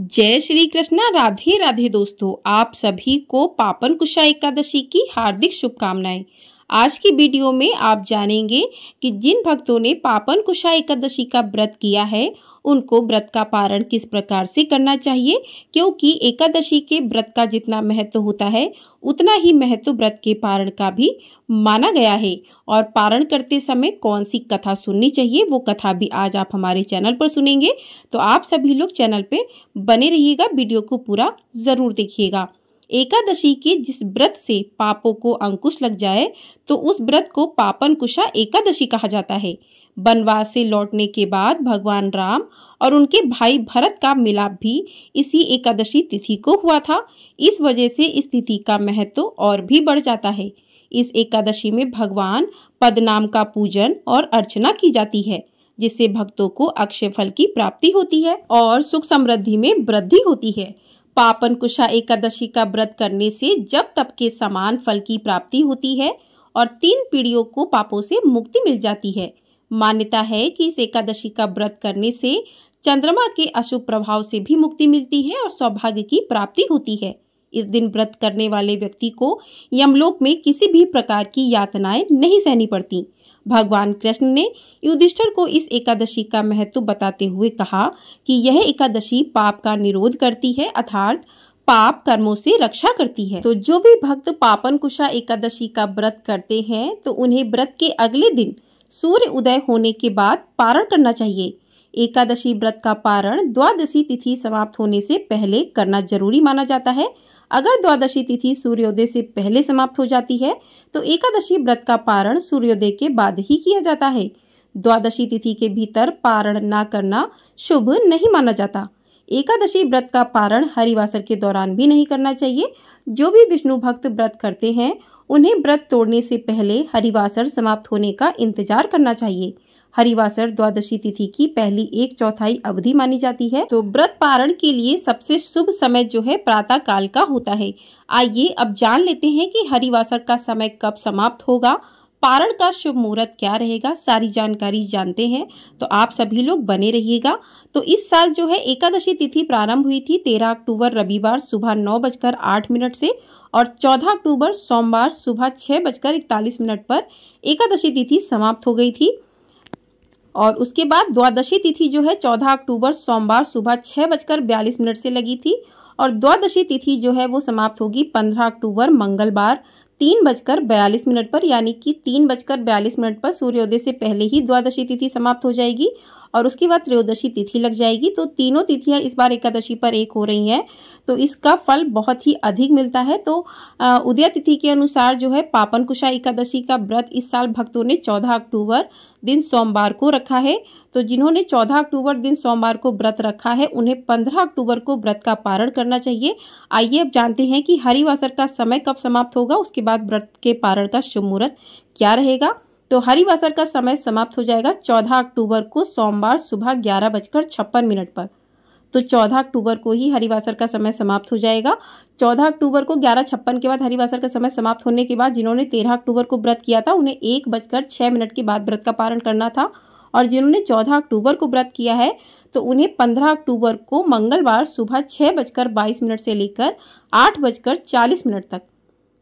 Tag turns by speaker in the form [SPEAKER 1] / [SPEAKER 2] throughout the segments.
[SPEAKER 1] जय श्री कृष्णा। राधे राधे दोस्तों, आप सभी को पापन कुशा एकादशी की हार्दिक शुभकामनाएं। आज की वीडियो में आप जानेंगे कि जिन भक्तों ने पापन कुशा एकादशी का व्रत किया है उनको व्रत का पारण किस प्रकार से करना चाहिए, क्योंकि एकादशी के व्रत का जितना महत्व होता है उतना ही महत्व व्रत के पारण का भी माना गया है। और पारण करते समय कौन सी कथा सुननी चाहिए वो कथा भी आज आप हमारे चैनल पर सुनेंगे। तो आप सभी लोग चैनल पे बने रहिएगा, वीडियो को पूरा जरूर देखिएगा। एकादशी के जिस व्रत से पापों को अंकुश लग जाए तो उस व्रत को पापन कुशा एकादशी कहा जाता है। वनवास से लौटने के बाद भगवान राम और उनके भाई भरत का मिलाप भी इसी एकादशी तिथि को हुआ था। इस वजह से इस तिथि का महत्व और भी बढ़ जाता है। इस एकादशी में भगवान पद्मनाम का पूजन और अर्चना की जाती है, जिससे भक्तों को अक्षय फल की प्राप्ति होती है और सुख समृद्धि में वृद्धि होती है। पापन कुशा एकादशी का व्रत करने से जब तप के समान फल की प्राप्ति होती है और 3 पीढ़ियों को पापों से मुक्ति मिल जाती है। मान्यता है कि इस एकादशी का व्रत करने से चंद्रमा के अशुभ प्रभाव से भी मुक्ति मिलती है और सौभाग्य की प्राप्ति होती है। इस दिन व्रत करने वाले व्यक्ति को यमलोक में किसी भी प्रकार की यातनाएं नहीं सहनी पड़ती। भगवान कृष्ण ने युधिष्ठिर को इस एकादशी का महत्व बताते हुए कहा कि यह एकादशी पाप का निरोध करती है, अर्थात पाप कर्मों से रक्षा करती है। तो जो भी भक्त पापन कुशा एकादशी का व्रत करते हैं तो उन्हें व्रत के अगले दिन सूर्य उदय होने के बाद पारण करना चाहिए। एकादशी व्रत का पारण द्वादशी तिथि समाप्त होने से पहले करना जरूरी माना जाता है। अगर द्वादशी तिथि सूर्योदय से पहले समाप्त हो जाती है तो एकादशी व्रत का पारण सूर्योदय के बाद ही किया जाता है। द्वादशी तिथि के भीतर पारण न करना शुभ नहीं माना जाता। एकादशी व्रत का पारण हरिवासर के दौरान भी नहीं करना चाहिए। जो भी विष्णु भक्त व्रत करते हैं उन्हें व्रत तोड़ने से पहले हरिवासर समाप्त होने का इंतजार करना चाहिए। हरिवासर द्वादशी तिथि की पहली 1/4 अवधि मानी जाती है। तो व्रत पारण के लिए सबसे शुभ समय जो है प्रातः काल का होता है। आइए अब जान लेते हैं कि हरिवासर का समय कब समाप्त होगा, पारण का शुभ मुहूर्त क्या रहेगा, सारी जानकारी जानते हैं। तो आप सभी लोग बने रहिएगा। तो इस साल जो है एकादशी तिथि प्रारंभ हुई थी 13 अक्टूबर रविवार सुबह 9:08 से और 14 अक्टूबर सोमवार सुबह 6:41 पर एकादशी तिथि समाप्त हो गई थी। और उसके बाद द्वादशी तिथि जो है 14 अक्टूबर सोमवार सुबह 6:42 से लगी थी और द्वादशी तिथि जो है वो समाप्त होगी 15 अक्टूबर मंगलवार 3:42 पर, यानी कि 3:42 पर सूर्योदय से पहले ही द्वादशी तिथि समाप्त हो जाएगी और उसके बाद त्रयोदशी तिथि लग जाएगी। तो तीनों तिथियां इस बार एकादशी पर एक हो रही हैं, तो इसका फल बहुत ही अधिक मिलता है। तो उदय तिथि के अनुसार जो है पापन कुशा एकादशी का व्रत इस साल भक्तों ने 14 अक्टूबर दिन सोमवार को रखा है। तो जिन्होंने 14 अक्टूबर दिन सोमवार को व्रत रखा है उन्हें 15 अक्टूबर को व्रत का पारण करना चाहिए। आइए अब जानते हैं कि हरिवासर का समय कब समाप्त होगा, उसके बाद व्रत के पारण का शुभ मुहूर्त क्या रहेगा। तो हरिवासर का समय समाप्त हो जाएगा 14 अक्टूबर को सोमवार सुबह 11:56 पर। तो 14 अक्टूबर को ही हरिवासर का समय समाप्त हो जाएगा। 14 अक्टूबर को 11:56 के बाद हरिवासर का समय समाप्त होने के बाद जिन्होंने 13 अक्टूबर को व्रत किया था उन्हें 1:06 के बाद व्रत का पारण करना था और जिन्होंने 14 अक्टूबर को व्रत किया है तो उन्हें 15 अक्टूबर को मंगलवार सुबह 6:22 से लेकर 8:40 तक,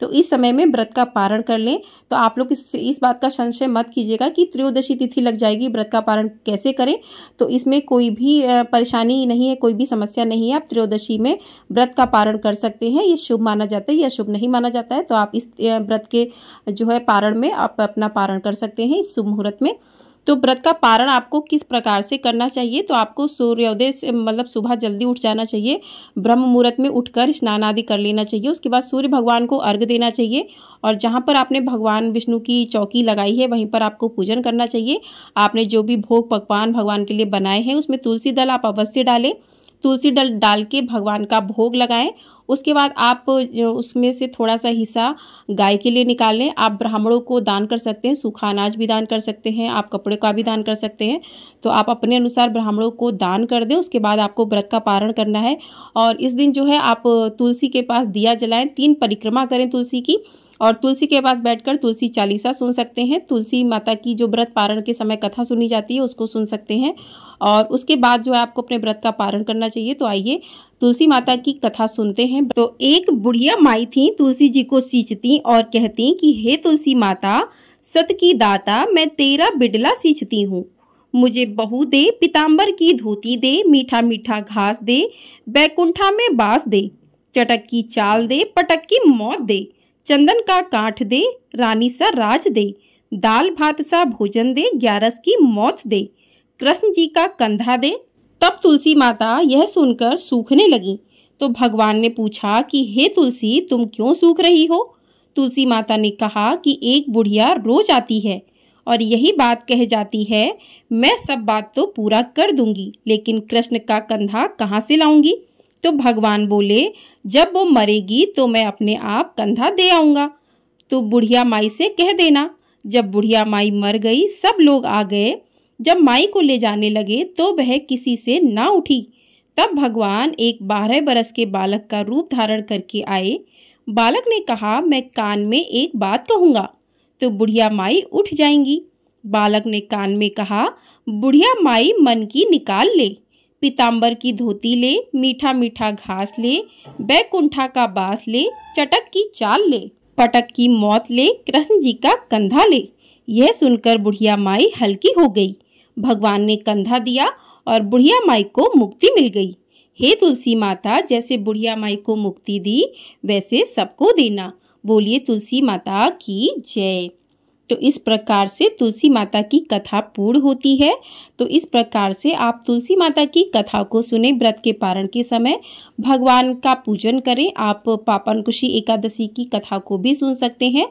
[SPEAKER 1] तो इस समय में व्रत का पारण कर लें। तो आप लोग इस बात का संशय मत कीजिएगा कि त्रयोदशी तिथि लग जाएगी, व्रत का पारण कैसे करें। तो इसमें कोई भी परेशानी नहीं है, कोई भी समस्या नहीं है। आप त्रयोदशी में व्रत का पारण कर सकते हैं। ये शुभ माना जाता है या शुभ नहीं माना जाता है। तो आप इस व्रत के जो है पारण में आप अपना पारण कर सकते हैं इस शुभ मुहूर्त में। तो व्रत का पारण आपको किस प्रकार से करना चाहिए, तो आपको सूर्योदय से मतलब सुबह जल्दी उठ जाना चाहिए। ब्रह्म मुहूर्त में उठकर स्नान आदि कर लेना चाहिए। उसके बाद सूर्य भगवान को अर्घ्य देना चाहिए और जहाँ पर आपने भगवान विष्णु की चौकी लगाई है वहीं पर आपको पूजन करना चाहिए। आपने जो भी भोग पकवान भगवान के लिए बनाए हैं उसमें तुलसी दल आप अवश्य डालें। तुलसी दल डाल के भगवान का भोग लगाएं। उसके बाद आप उसमें से थोड़ा सा हिस्सा गाय के लिए निकाल लें। आप ब्राह्मणों को दान कर सकते हैं, सूखा अनाज भी दान कर सकते हैं, आप कपड़े का भी दान कर सकते हैं। तो आप अपने अनुसार ब्राह्मणों को दान कर दें। उसके बाद आपको व्रत का पारण करना है और इस दिन जो है आप तुलसी के पास दिया जलाएं, 3 परिक्रमा करें तुलसी की और तुलसी के पास बैठकर तुलसी चालीसा सुन सकते हैं। तुलसी माता की जो व्रत पारण के समय कथा सुनी जाती है उसको सुन सकते हैं। और उसके बाद जो है आपको अपने व्रत का पारण करना चाहिए। तो आइए तुलसी माता की कथा सुनते हैं। तो एक बुढ़िया माई थी, तुलसी जी को सींचती और कहती कि हे तुलसी माता, सत की दाता, मैं तेरा बिडला सींचती हूँ। मुझे बहू दे, पीताम्बर की धोती दे, मीठा मीठा घास दे, बैकुंठा में बास दे, चटक की चाल दे, पटक की मौत दे, चंदन का काठ दे, रानी सा राज दे, दाल भात सा भोजन दे, 11 की मौत दे, कृष्ण जी का कंधा दे। तब तुलसी माता यह सुनकर सूखने लगी। तो भगवान ने पूछा कि हे तुलसी, तुम क्यों सूख रही हो? तुलसी माता ने कहा कि एक बुढ़िया रोज आती है और यही बात कह जाती है, मैं सब बात तो पूरा कर दूंगी, लेकिन कृष्ण का कंधा कहाँ से लाऊंगी? तो भगवान बोले, जब वो मरेगी तो मैं अपने आप कंधा दे आऊंगा। तो बुढ़िया माई से कह देना। जब बुढ़िया माई मर गई, सब लोग आ गए। जब माई को ले जाने लगे तो वह किसी से ना उठी। तब भगवान एक 12 बरस के बालक का रूप धारण करके आए। बालक ने कहा, मैं कान में एक बात कहूँगा तो बुढ़िया माई उठ जाएंगी। बालक ने कान में कहा, बुढ़िया माई मन की निकाल ले, पीताम्बर की धोती ले, मीठा मीठा घास ले, बैकुंठा का बास ले, चटक की चाल ले, पटक की मौत ले, कृष्ण जी का कंधा ले। यह सुनकर बुढ़िया माई हल्की हो गई। भगवान ने कंधा दिया और बुढ़िया माई को मुक्ति मिल गई। हे तुलसी माता, जैसे बुढ़िया माई को मुक्ति दी वैसे सबको देना। बोलिए तुलसी माता की जय। तो इस प्रकार से तुलसी माता की कथा पूर्ण होती है। तो इस प्रकार से आप तुलसी माता की कथा को सुने, व्रत के पारण के समय भगवान का पूजन करें। आप पापनकुशी एकादशी की कथा को भी सुन सकते हैं।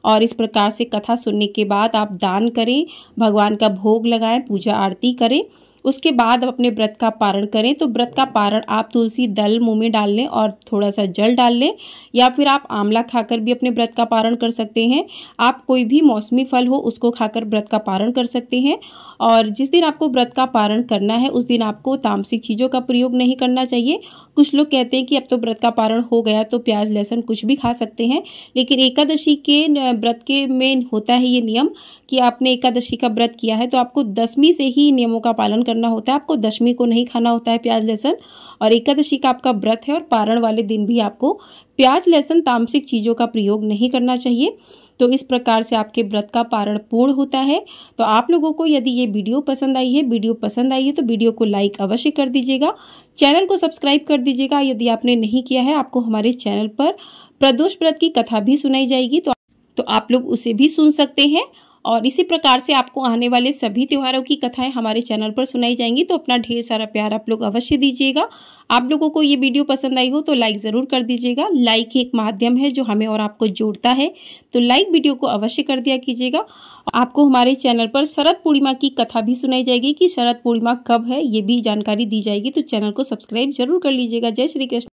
[SPEAKER 1] और इस प्रकार से कथा सुनने के बाद आप दान करें, भगवान का भोग लगाएं, पूजा आरती करें। उसके बाद आप अपने व्रत का पारण करें। तो व्रत का पारण आप तुलसी दल मुंह में डाल लें और थोड़ा सा जल डाल लें, या फिर आप आंवला खाकर भी अपने व्रत का पारण कर सकते हैं। आप कोई भी मौसमी फल हो उसको खाकर व्रत का पारण कर सकते हैं। और जिस दिन आपको व्रत का पारण करना है उस दिन आपको तामसिक चीज़ों का प्रयोग नहीं करना चाहिए। कुछ लोग कहते हैं कि अब तो व्रत का पारण हो गया तो प्याज लहसुन कुछ भी खा सकते हैं, लेकिन एकादशी के व्रत के में होता है ये नियम कि आपने एकादशी का व्रत किया है तो आपको दशमी से ही नियमों का पालन करना होता है। आपको दशमी को नहीं खाना होता है प्याज लहसुन। और एकादशी का आपका व्रत है और पारण वाले दिन भी आपको प्याज लहसुन तामसिक चीज़ों का प्रयोग नहीं करना चाहिए। तो इस प्रकार से आपके व्रत का पारण पूर्ण होता है। तो आप लोगों को यदि ये वीडियो पसंद आई है तो वीडियो को लाइक अवश्य कर दीजिएगा, चैनल को सब्सक्राइब कर दीजिएगा। यदि आपने नहीं किया है, आपको हमारे चैनल पर प्रदोष व्रत की कथा भी सुनाई जाएगी, तो आप लोग उसे भी सुन सकते हैं। और इसी प्रकार से आपको आने वाले सभी त्योहारों की कथाएं हमारे चैनल पर सुनाई जाएंगी। तो अपना ढेर सारा प्यार आप लोग अवश्य दीजिएगा। आप लोगों को ये वीडियो पसंद आई हो तो लाइक ज़रूर कर दीजिएगा। लाइक एक माध्यम है जो हमें और आपको जोड़ता है, तो लाइक वीडियो को अवश्य कर दिया कीजिएगा। आपको हमारे चैनल पर शरद पूर्णिमा की कथा भी सुनाई जाएगी कि शरद पूर्णिमा कब है ये भी जानकारी दी जाएगी। तो चैनल को सब्सक्राइब जरूर कर लीजिएगा। जय श्री कृष्ण।